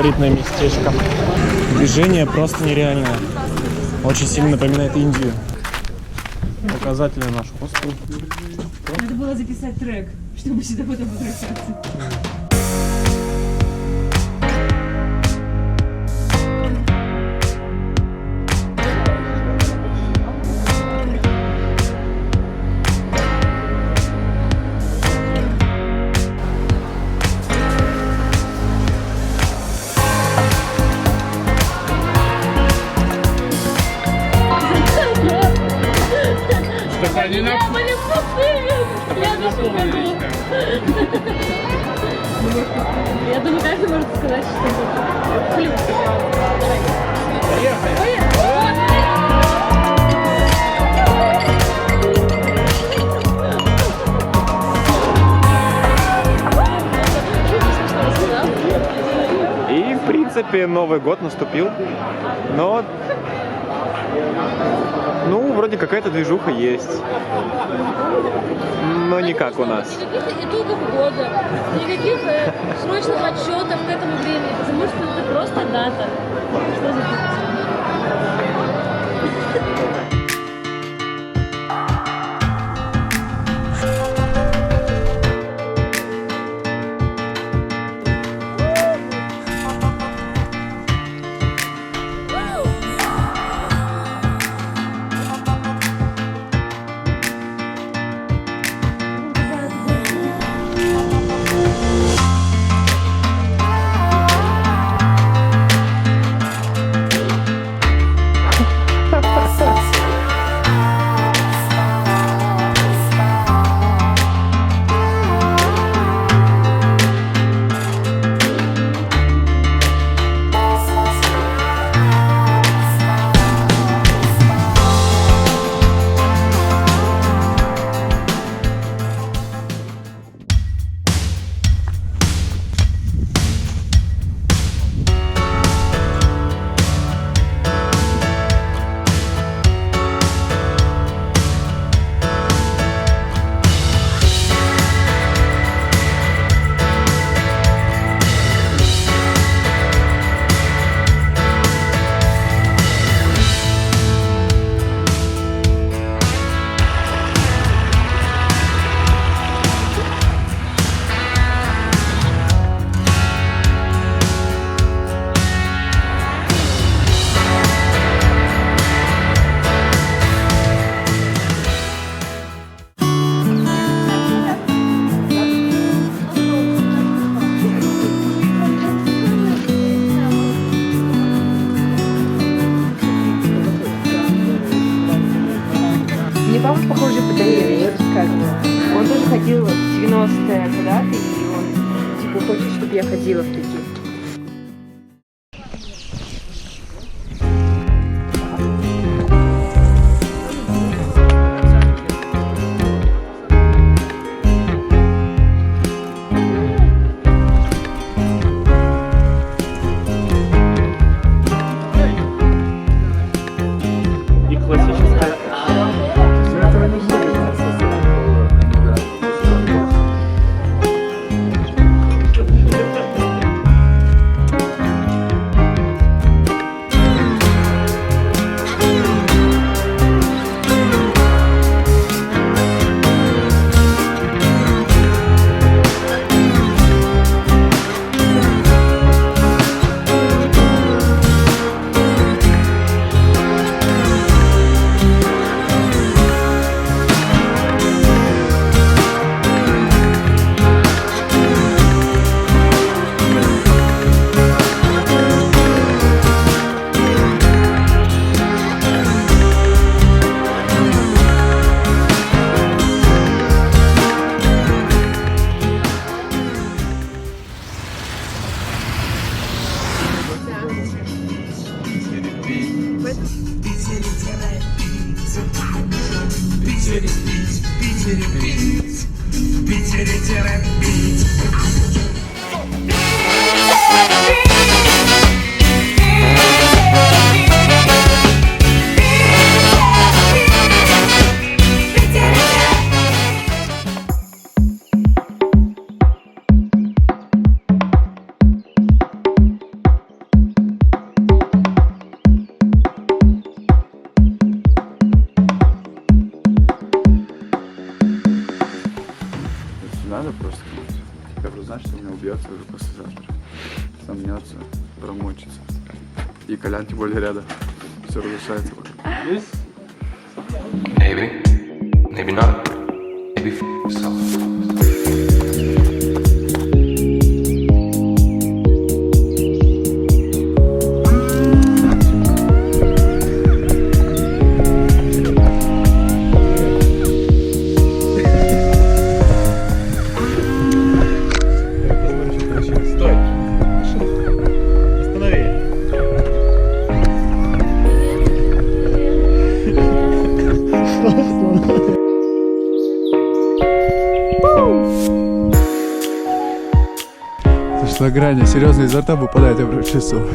колоритное местечко. Движение просто нереальное. Очень сильно напоминает Индию. Указатели наш хостел. Надо было записать трек, чтобы сюда потом возвращаться. Я думаю, каждый может сказать, что это плюс. Поехали! И, в принципе, Новый год наступил, но, ну, вроде какая-то движуха есть, но не как у нас. Никаких итогов года, никаких срочных отчетов к этому времени, потому что это просто дата. Что за дата? Папа, похоже, подарили, я рассказывала. Он тоже ходил в 90-е куда-то, и он типа хочет, чтобы я ходила в такие. надо просто. Я просто знаю, что меня убьется уже послезавтра. Сомнется, промочится. И Колян тем более рядом. Все разрешается. Maybe, maybe not. Maybe f yourself. На грани, серьезно, изо рта выпадает, я прям чувствую.